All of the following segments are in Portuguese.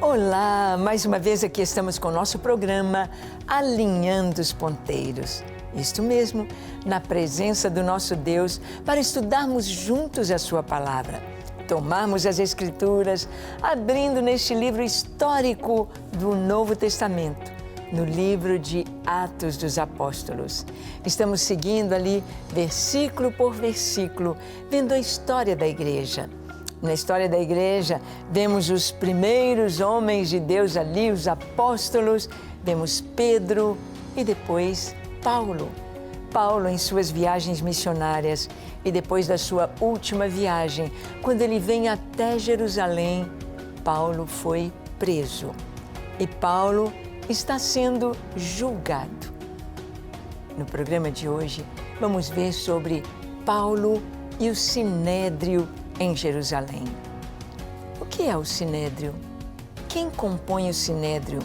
Olá, mais uma vez aqui estamos com o nosso programa Alinhando os Ponteiros. Isto mesmo, na presença do nosso Deus, para estudarmos juntos a sua palavra, tomarmos as Escrituras, abrindo neste livro histórico do Novo Testamento, no livro de Atos dos Apóstolos. Estamos seguindo ali, versículo por versículo, vendo a história da igreja. Na história da igreja, vemos os primeiros homens de Deus ali, os apóstolos, vemos Pedro e depois Paulo. Paulo em suas viagens missionárias e depois da sua última viagem, quando ele vem até Jerusalém, Paulo foi preso. E Paulo está sendo julgado. No programa de hoje, vamos ver sobre Paulo e o Sinédrio em Jerusalém. O que é o Sinédrio? Quem compõe o Sinédrio?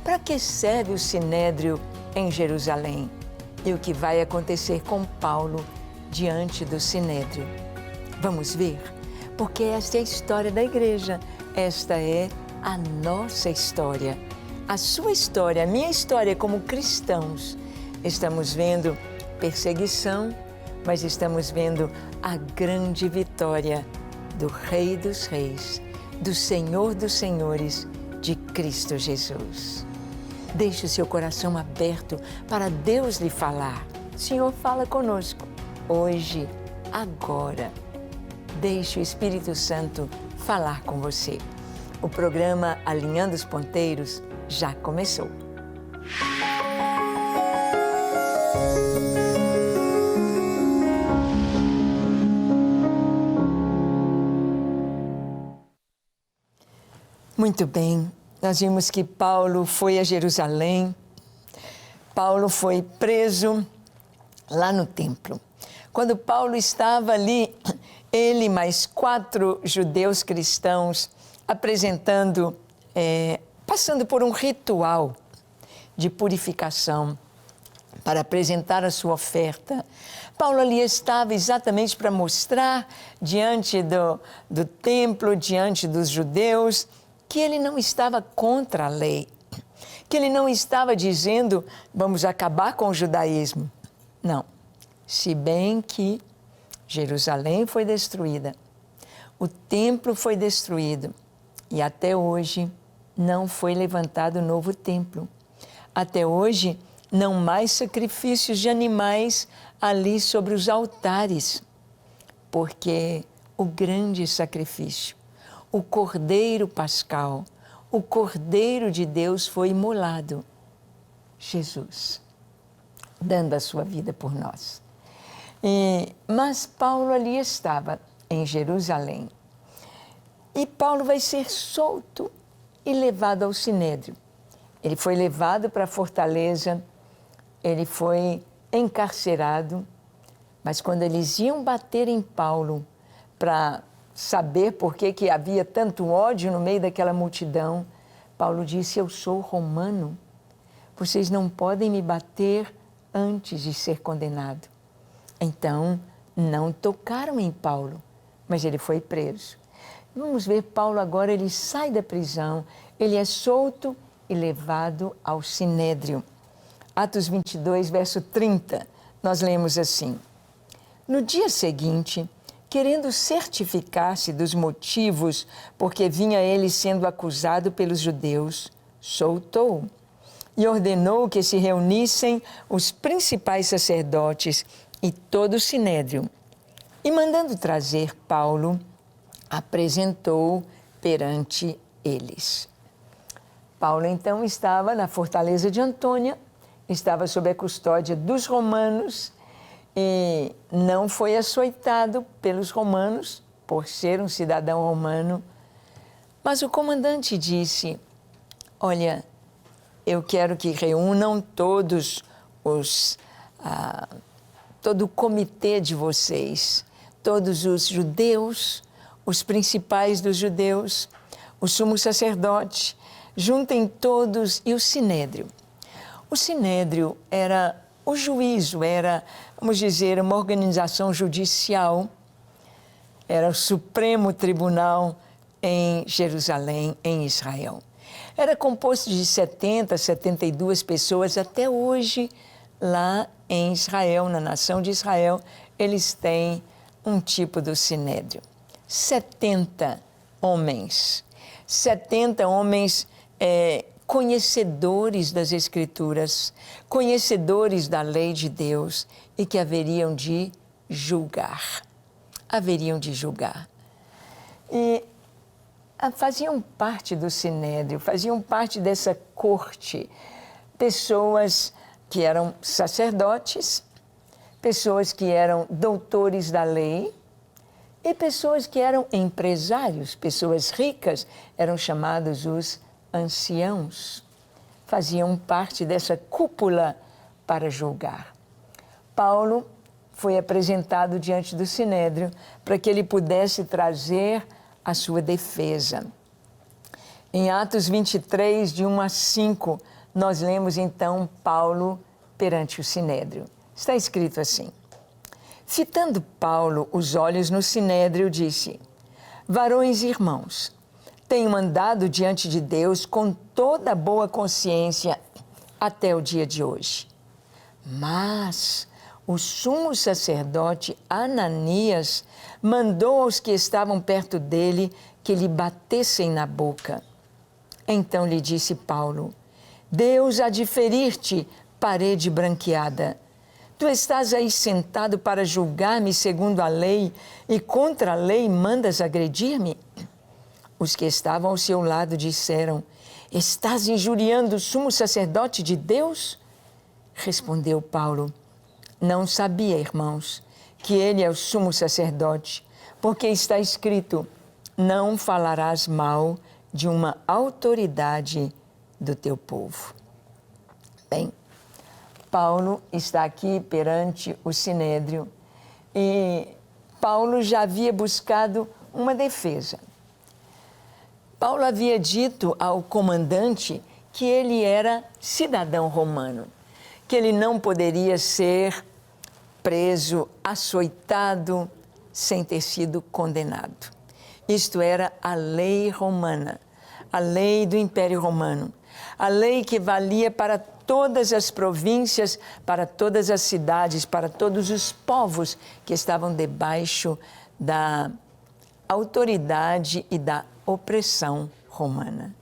Para que serve o Sinédrio em Jerusalém? E o que vai acontecer com Paulo diante do Sinédrio? Vamos ver? Porque esta é a história da igreja, esta é a nossa história. A sua história, a minha história como cristãos. Estamos vendo perseguição, mas estamos vendo a grande vitória do Rei dos Reis, do Senhor dos Senhores, de Cristo Jesus. Deixe o seu coração aberto para Deus lhe falar. Senhor, fala conosco, hoje, agora. Deixe o Espírito Santo falar com você. O programa Alinhando os Ponteiros já começou. Muito bem, nós vimos que Paulo foi a Jerusalém, Paulo foi preso lá no templo. Quando Paulo estava ali, ele e mais 4 judeus cristãos apresentando, passando por um ritual de purificação para apresentar a sua oferta. Paulo ali estava exatamente para mostrar diante do templo, diante dos judeus, que ele não estava contra a lei, que ele não estava dizendo, vamos acabar com o judaísmo. Não, se bem que Jerusalém foi destruída, o templo foi destruído e até hoje não foi levantado novo templo. Até hoje, não mais sacrifícios de animais ali sobre os altares, porque o grande sacrifício, o Cordeiro Pascal, o Cordeiro de Deus foi imolado. Jesus, dando a sua vida por nós. Mas Paulo ali estava, em Jerusalém. E Paulo vai ser solto e levado ao Sinédrio. Ele foi levado para a fortaleza, ele foi encarcerado, mas quando eles iam bater em Paulo para saber por que havia tanto ódio no meio daquela multidão, Paulo disse, eu sou romano, vocês não podem me bater antes de ser condenado. Então, não tocaram em Paulo, mas ele foi preso. Vamos ver Paulo agora, ele sai da prisão, ele é solto e levado ao Sinédrio. Atos 22, verso 30, nós lemos assim, no dia seguinte, querendo certificar-se dos motivos porque vinha ele sendo acusado pelos judeus, soltou-o e ordenou que se reunissem os principais sacerdotes e todo o Sinédrio. E mandando trazer Paulo, apresentou-o perante eles. Paulo então estava na fortaleza de Antônia, estava sob a custódia dos romanos, e não foi açoitado pelos romanos, por ser um cidadão romano. Mas o comandante disse, olha, eu quero que reúnam todos todo o comitê de vocês, todos os judeus, os principais dos judeus, o sumo sacerdote, juntem todos e o Sinédrio. O Sinédrio era o juízo, era, vamos dizer, uma organização judicial, era o Supremo Tribunal em Jerusalém, em Israel. Era composto de 70, 72 pessoas. Até hoje, lá em Israel, na nação de Israel, eles têm um tipo do sinédrio. 70 homens. 70 homens conhecedores das Escrituras, conhecedores da lei de Deus e que haveriam de julgar. Haveriam de julgar. E faziam parte do sinédrio, faziam parte dessa corte, pessoas que eram sacerdotes, pessoas que eram doutores da lei e pessoas que eram empresários, pessoas ricas, eram chamados os anciãos. Faziam parte dessa cúpula para julgar. Paulo foi apresentado diante do sinédrio para que ele pudesse trazer a sua defesa. Em Atos 23, de 1 a 5, nós lemos então Paulo perante o sinédrio. Está escrito assim: fitando Paulo os olhos no sinédrio, disse: varões e irmãos, tenho andado diante de Deus com toda boa consciência até o dia de hoje. Mas o sumo sacerdote Ananias mandou aos que estavam perto dele que lhe batessem na boca. Então lhe disse Paulo: Deus há de ferir-te, parede branqueada. Tu estás aí sentado para julgar-me segundo a lei e contra a lei mandas agredir-me? Os que estavam ao seu lado disseram: estás injuriando o sumo sacerdote de Deus? Respondeu Paulo: não sabia, irmãos, que ele é o sumo sacerdote, porque está escrito: não falarás mal de uma autoridade do teu povo. Bem, Paulo está aqui perante o sinédrio e Paulo já havia buscado uma defesa. Paulo havia dito ao comandante que ele era cidadão romano, que ele não poderia ser preso, açoitado, sem ter sido condenado. Isto era a lei romana, a lei do Império Romano, a lei que valia para todas as províncias, para todas as cidades, para todos os povos que estavam debaixo da autoridade e da opressão romana.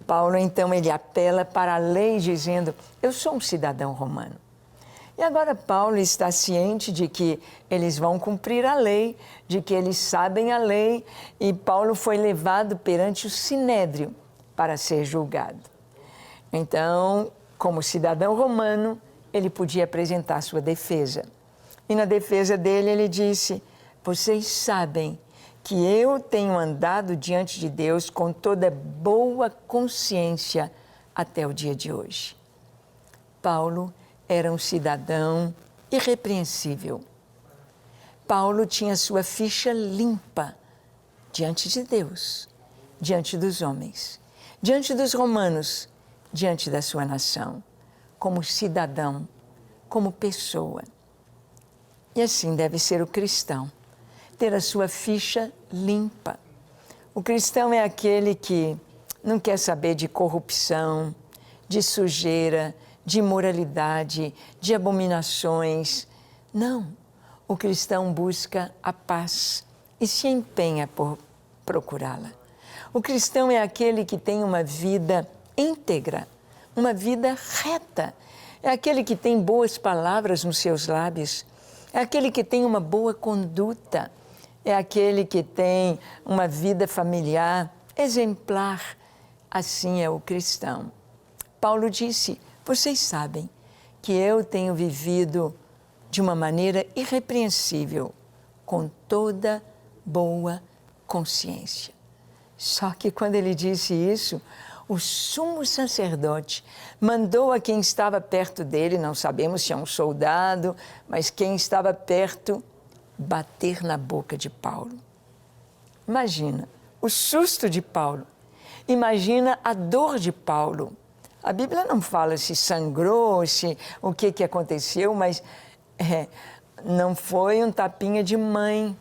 Paulo, então, ele apela para a lei dizendo: eu sou um cidadão romano. E agora Paulo está ciente de que eles vão cumprir a lei, de que eles sabem a lei, e Paulo foi levado perante o sinédrio para ser julgado. Então, como cidadão romano, ele podia apresentar sua defesa. E na defesa dele ele disse: vocês sabem que eu tenho andado diante de Deus com toda boa consciência até o dia de hoje. Paulo era um cidadão irrepreensível. Paulo tinha sua ficha limpa diante de Deus, diante dos homens, diante dos romanos, diante da sua nação, como cidadão, como pessoa. E assim deve ser o cristão, ter a sua ficha limpa. O cristão é aquele que não quer saber de corrupção, de sujeira, de imoralidade, de abominações. Não, o cristão busca a paz e se empenha por procurá-la. O cristão é aquele que tem uma vida íntegra, uma vida reta. É aquele que tem boas palavras nos seus lábios, é aquele que tem uma boa conduta, é aquele que tem uma vida familiar exemplar. Assim é o cristão. Paulo disse: vocês sabem que eu tenho vivido de uma maneira irrepreensível, com toda boa consciência. Só que quando ele disse isso, o sumo sacerdote mandou a quem estava perto dele, não sabemos se é um soldado, mas quem estava perto, bater na boca de Paulo. Imagina o susto de Paulo, imagina a dor de Paulo. A Bíblia não fala se sangrou, se o que aconteceu, mas não foi um tapinha de mãe,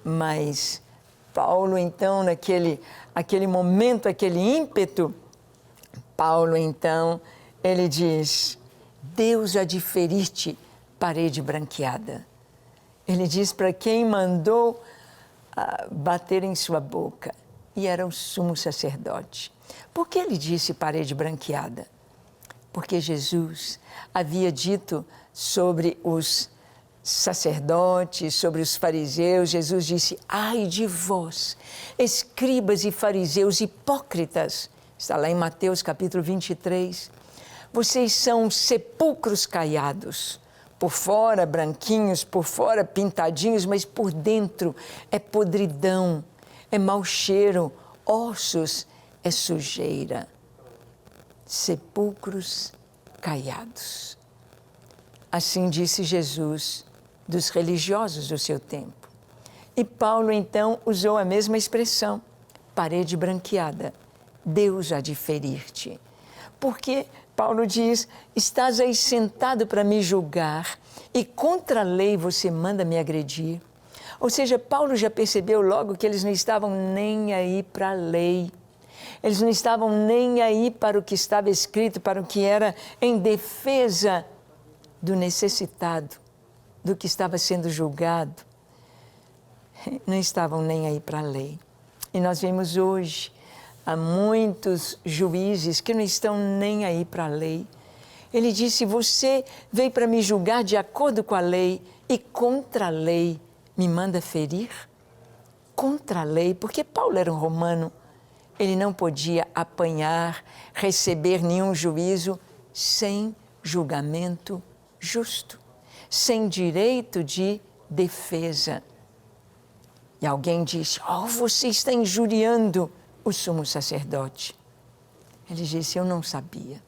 mas Paulo, então, aquele momento, aquele ímpeto, Paulo, então, ele diz, Deus há de ferir-te, parede branqueada. Ele diz para quem mandou bater em sua boca, e era o sumo sacerdote. Por que ele disse parede branqueada? Porque Jesus havia dito sobre os sacerdotes, sobre os fariseus, Jesus disse, ai de vós, escribas e fariseus hipócritas, está lá em Mateus capítulo 23, vocês são sepulcros caiados, por fora branquinhos, por fora pintadinhos, mas por dentro é podridão, é mau cheiro, ossos, é sujeira. Sepulcros caiados. Assim disse Jesus dos religiosos do seu tempo. E Paulo, então, usou a mesma expressão, parede branqueada. Deus há de ferir-te. Porque Paulo diz, estás aí sentado para me julgar e contra a lei você manda me agredir. Ou seja, Paulo já percebeu logo que eles não estavam nem aí para a lei. Eles não estavam nem aí para o que estava escrito, para o que era em defesa do necessitado, do que estava sendo julgado. Não estavam nem aí para a lei. E nós vemos hoje há muitos juízes que não estão nem aí para a lei. Ele disse, você veio para me julgar de acordo com a lei e contra a lei me manda ferir? Contra a lei, porque Paulo era um romano. Ele não podia apanhar, receber nenhum juízo sem julgamento justo, sem direito de defesa. E alguém disse, você está injuriando o sumo sacerdote. Ele disse, eu não sabia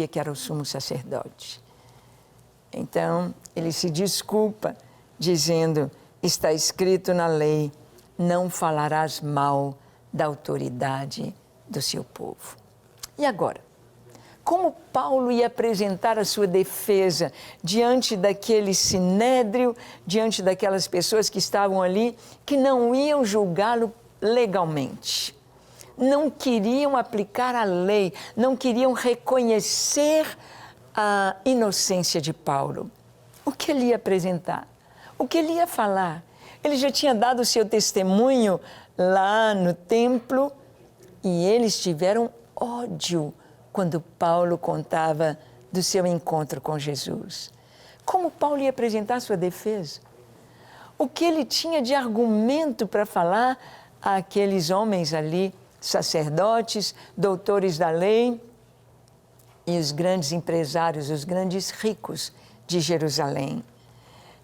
que era o sumo sacerdote. Então, ele se desculpa, dizendo, está escrito na lei, não falarás mal da autoridade do seu povo. E agora, como Paulo ia apresentar a sua defesa diante daquele sinédrio, diante daquelas pessoas que estavam ali, que não iam julgá-lo legalmente, não queriam aplicar a lei, não queriam reconhecer a inocência de Paulo. O que ele ia apresentar? O que ele ia falar? Ele já tinha dado o seu testemunho lá no templo e eles tiveram ódio quando Paulo contava do seu encontro com Jesus. Como Paulo ia apresentar sua defesa? O que ele tinha de argumento para falar àqueles homens ali, sacerdotes, doutores da lei e os grandes empresários, os grandes ricos de Jerusalém?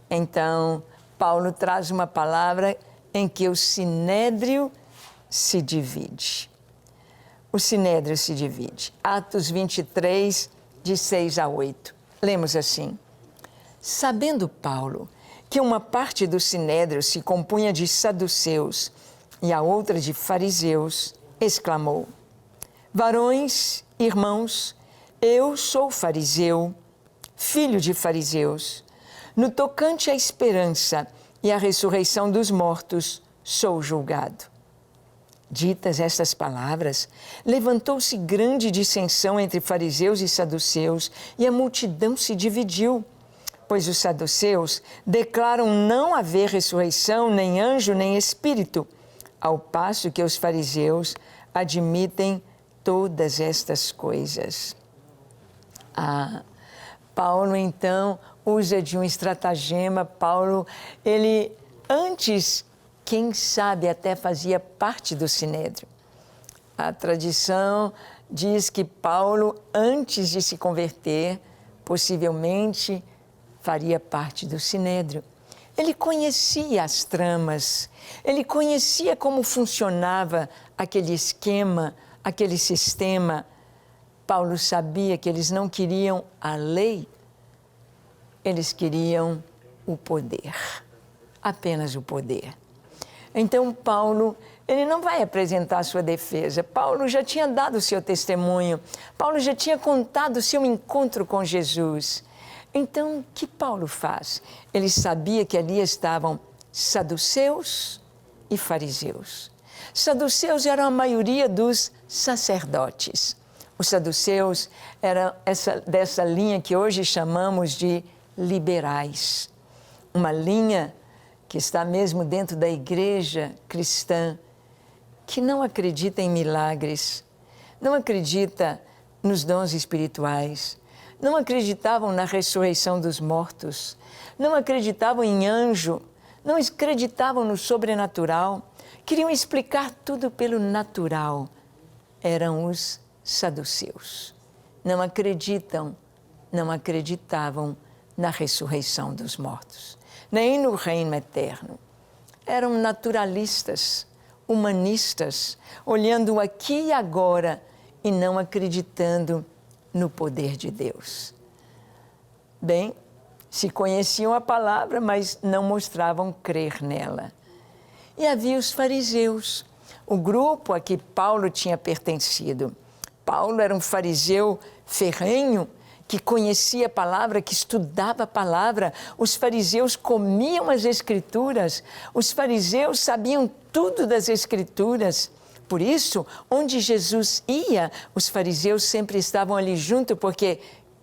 Então, Paulo traz uma palavra em que o sinédrio se divide. O sinédrio se divide. Atos 23, de 6 a 8. Lemos assim. Sabendo Paulo que uma parte do sinédrio se compunha de saduceus e a outra de fariseus, exclamou, varões, irmãos, eu sou fariseu, filho de fariseus. No tocante à esperança e à ressurreição dos mortos, sou julgado. Ditas estas palavras, levantou-se grande dissensão entre fariseus e saduceus, e a multidão se dividiu, pois os saduceus declaram não haver ressurreição, nem anjo, nem espírito, ao passo que os fariseus admitem todas estas coisas. Paulo, então, usa de um estratagema. Paulo, ele antes, quem sabe, até fazia parte do sinédrio. A tradição diz que Paulo, antes de se converter, possivelmente faria parte do sinédrio. Ele conhecia as tramas, ele conhecia como funcionava aquele esquema, aquele sistema. Paulo sabia que eles não queriam a lei, eles queriam o poder, apenas o poder. Então, Paulo, ele não vai apresentar a sua defesa. Paulo já tinha dado o seu testemunho. Paulo já tinha contado o seu encontro com Jesus. Então, o que Paulo faz? Ele sabia que ali estavam saduceus e fariseus. Saduceus eram a maioria dos sacerdotes. Os saduceus eram dessa linha que hoje chamamos de liberais. Uma linha que está mesmo dentro da igreja cristã, que não acredita em milagres, não acredita nos dons espirituais, não acreditavam na ressurreição dos mortos, não acreditavam em anjo, não acreditavam no sobrenatural, queriam explicar tudo pelo natural. Eram os saduceus. Não acreditavam na ressurreição dos mortos, nem no reino eterno. Eram naturalistas, humanistas, olhando aqui e agora e não acreditando no poder de Deus. Bem, se conheciam a palavra, mas não mostravam crer nela. E havia os fariseus, o grupo a que Paulo tinha pertencido. Paulo era um fariseu ferrenho, que conhecia a palavra, que estudava a palavra. Os fariseus comiam as Escrituras, os fariseus sabiam tudo das Escrituras. Por isso, onde Jesus ia, os fariseus sempre estavam ali junto, porque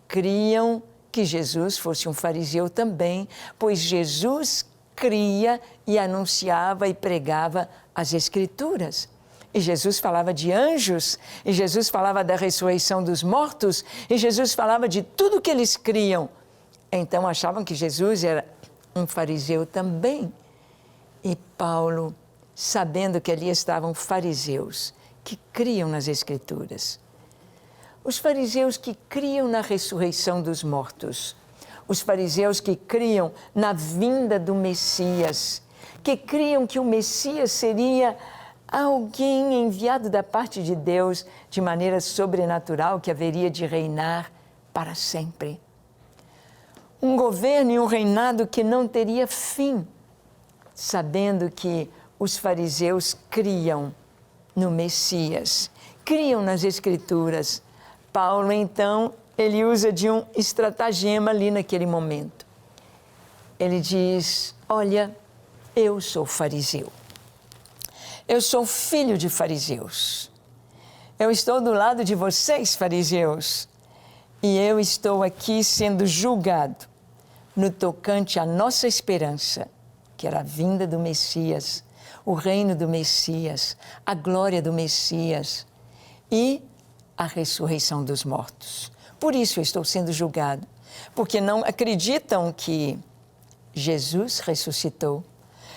criam que Jesus fosse um fariseu também, pois Jesus cria e anunciava e pregava as Escrituras. E Jesus falava de anjos, e Jesus falava da ressurreição dos mortos, e Jesus falava de tudo que eles criam. Então achavam que Jesus era um fariseu também. E Paulo, sabendo que ali estavam fariseus que criam nas Escrituras, os fariseus que criam na ressurreição dos mortos, os fariseus que criam na vinda do Messias, que criam que o Messias seria alguém enviado da parte de Deus de maneira sobrenatural, que haveria de reinar para sempre. Um governo e um reinado que não teria fim, sabendo que os fariseus criam no Messias, criam nas Escrituras. Paulo, então, ele usa de um estratagema ali naquele momento. Ele diz: olha, eu sou fariseu. Eu sou filho de fariseus. Eu estou do lado de vocês, fariseus, e eu estou aqui sendo julgado no tocante à nossa esperança, que era a vinda do Messias, o reino do Messias, a glória do Messias e a ressurreição dos mortos. Por isso eu estou sendo julgado, porque não acreditam que Jesus ressuscitou,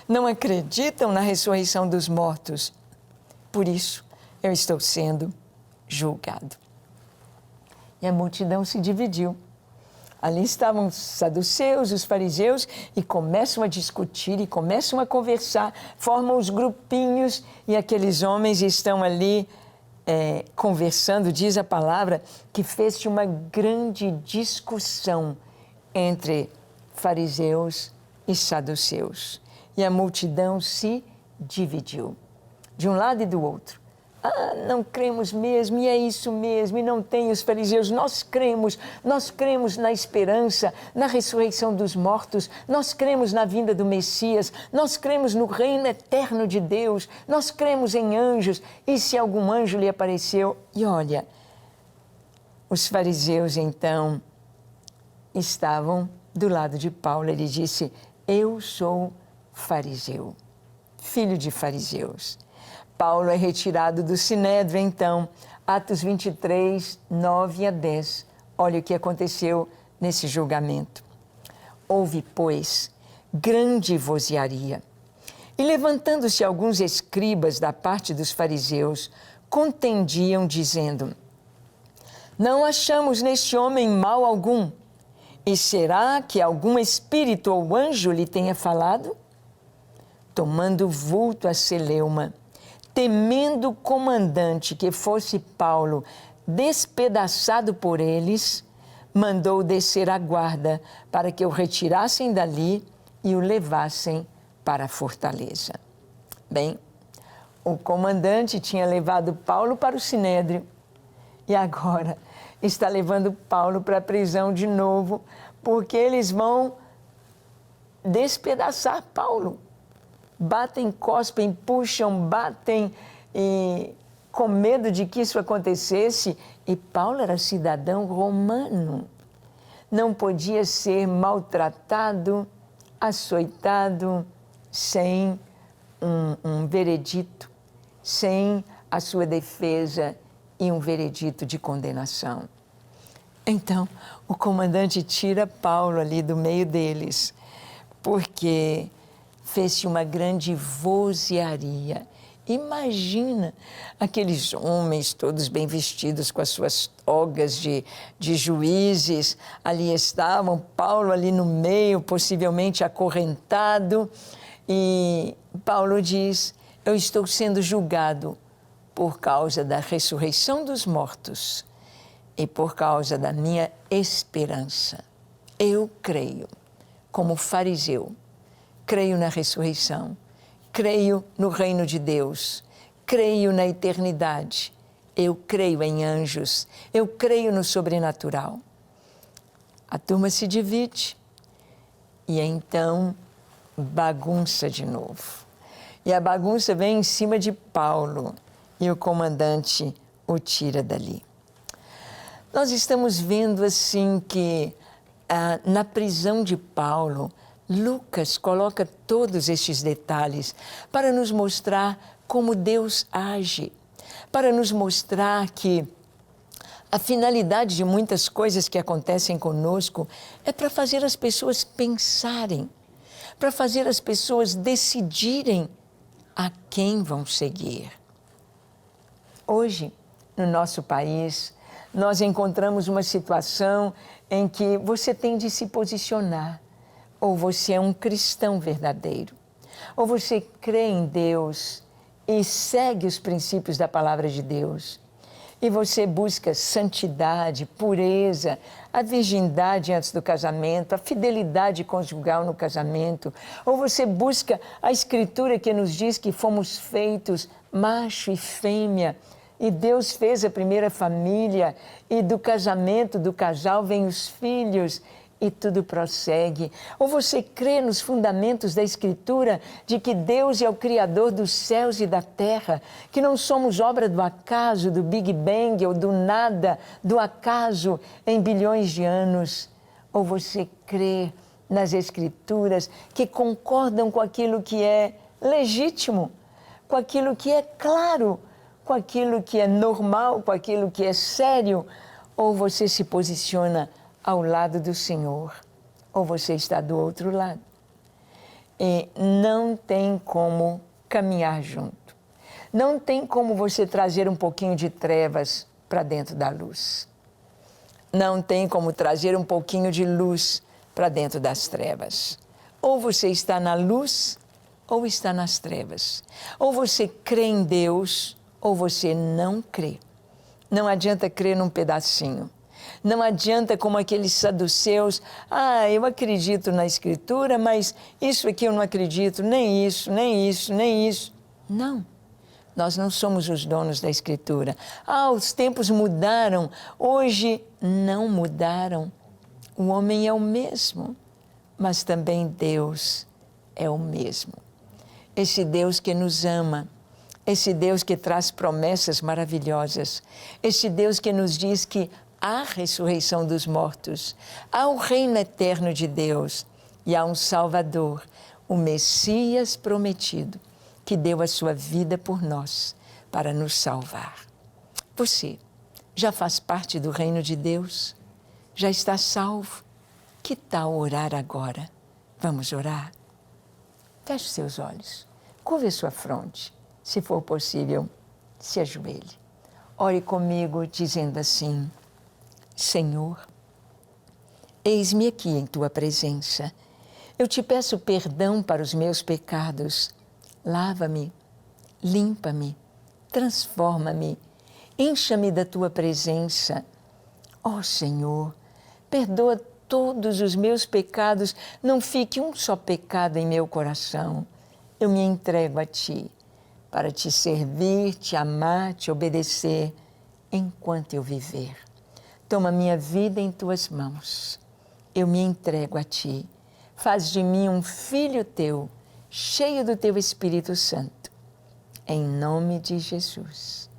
não acreditam na ressurreição dos mortos. Por isso, eu estou sendo julgado. E a multidão se dividiu. Ali estavam os saduceus, os fariseus, e começam a discutir, e começam a conversar, formam os grupinhos, e aqueles homens estão ali conversando. Diz a palavra que fez-se uma grande discussão entre fariseus e saduceus. E a multidão se dividiu, de um lado e do outro. Não cremos mesmo, e é isso mesmo, e não tem os fariseus. Nós cremos na esperança, na ressurreição dos mortos, nós cremos na vinda do Messias, nós cremos no reino eterno de Deus, nós cremos em anjos, e se algum anjo lhe apareceu? E olha, os fariseus então estavam do lado de Paulo. Ele disse: eu sou fariseu, filho de fariseus. Paulo é retirado do Sinédrio, então, Atos 23, 9 a 10. Olha o que aconteceu nesse julgamento. Houve, pois, grande vozearia. E levantando-se alguns escribas da parte dos fariseus, contendiam, dizendo: não achamos neste homem mal algum. E será que algum espírito ou anjo lhe tenha falado? Tomando vulto a celeuma, temendo o comandante que fosse Paulo despedaçado por eles, mandou descer a guarda para que o retirassem dali e o levassem para a fortaleza. Bem, o comandante tinha levado Paulo para o Sinédrio e agora está levando Paulo para a prisão de novo, porque eles vão despedaçar Paulo. batem, cospem, puxam, batem, e com medo de que isso acontecesse. E Paulo era cidadão romano. Não podia ser maltratado, açoitado, sem um veredito, sem a sua defesa e um veredito de condenação. Então, o comandante tira Paulo ali do meio deles, porque fez-se uma grande vozearia. Imagina aqueles homens todos bem vestidos com as suas togas de juízes, ali estavam, Paulo ali no meio, possivelmente acorrentado, e Paulo diz: eu estou sendo julgado por causa da ressurreição dos mortos e por causa da minha esperança. Eu creio, como fariseu, creio na ressurreição, creio no reino de Deus, creio na eternidade, eu creio em anjos, eu creio no sobrenatural. A turma se divide e então bagunça de novo. E a bagunça vem em cima de Paulo e o comandante o tira dali. Nós estamos vendo assim que na prisão de Paulo, Lucas coloca todos estes detalhes para nos mostrar como Deus age, para nos mostrar que a finalidade de muitas coisas que acontecem conosco é para fazer as pessoas pensarem, para fazer as pessoas decidirem a quem vão seguir. Hoje, no nosso país, nós encontramos uma situação em que você tem de se posicionar. Ou você é um cristão verdadeiro, ou você crê em Deus e segue os princípios da palavra de Deus, e você busca santidade, pureza, a virgindade antes do casamento, a fidelidade conjugal no casamento, ou você busca a Escritura que nos diz que fomos feitos macho e fêmea, e Deus fez a primeira família, e do casamento, do casal, vêm os filhos, e tudo prossegue. Ou você crê nos fundamentos da Escritura de que Deus é o Criador dos céus e da terra, que não somos obra do acaso, do Big Bang ou do nada, do acaso em bilhões de anos. Ou você crê nas Escrituras que concordam com aquilo que é legítimo, com aquilo que é claro, com aquilo que é normal, com aquilo que é sério. Ou você se posiciona ao lado do Senhor, ou você está do outro lado. E não tem como caminhar junto. Não tem como você trazer um pouquinho de trevas para dentro da luz. Não tem como trazer um pouquinho de luz para dentro das trevas. Ou você está na luz, ou está nas trevas. Ou você crê em Deus, ou você não crê. Não adianta crer num pedacinho. Não adianta como aqueles saduceus, eu acredito na Escritura, mas isso aqui eu não acredito, nem isso, nem isso, nem isso. Não, nós não somos os donos da Escritura. Os tempos mudaram, hoje não mudaram. O homem é o mesmo, mas também Deus é o mesmo. Esse Deus que nos ama, esse Deus que traz promessas maravilhosas, esse Deus que nos diz que há ressurreição dos mortos, há o reino eterno de Deus e há um Salvador, o Messias prometido, que deu a sua vida por nós para nos salvar. Você já faz parte do reino de Deus? Já está salvo? Que tal orar agora? Vamos orar? Feche seus olhos, curve a sua fronte, se for possível, se ajoelhe. Ore comigo dizendo assim: Senhor, eis-me aqui em Tua presença. Eu te peço perdão para os meus pecados. Lava-me, limpa-me, transforma-me, encha-me da Tua presença. Ó Senhor, perdoa todos os meus pecados, não fique um só pecado em meu coração. Eu me entrego a Ti, para Te servir, Te amar, Te obedecer, enquanto eu viver. Toma minha vida em Tuas mãos. Eu me entrego a Ti. Faz de mim um filho Teu cheio do Teu Espírito Santo. Em nome de Jesus.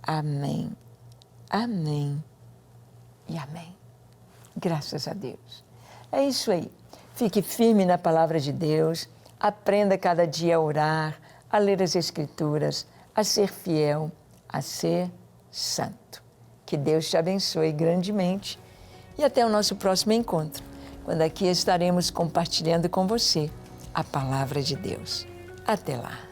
Amém, amém e amém. Graças a Deus. É isso aí. Fique firme na palavra de Deus. Aprenda cada dia a orar, a ler as Escrituras, a ser fiel, a ser santo. Que Deus te abençoe grandemente e até o nosso próximo encontro, quando aqui estaremos compartilhando com você a palavra de Deus. Até lá.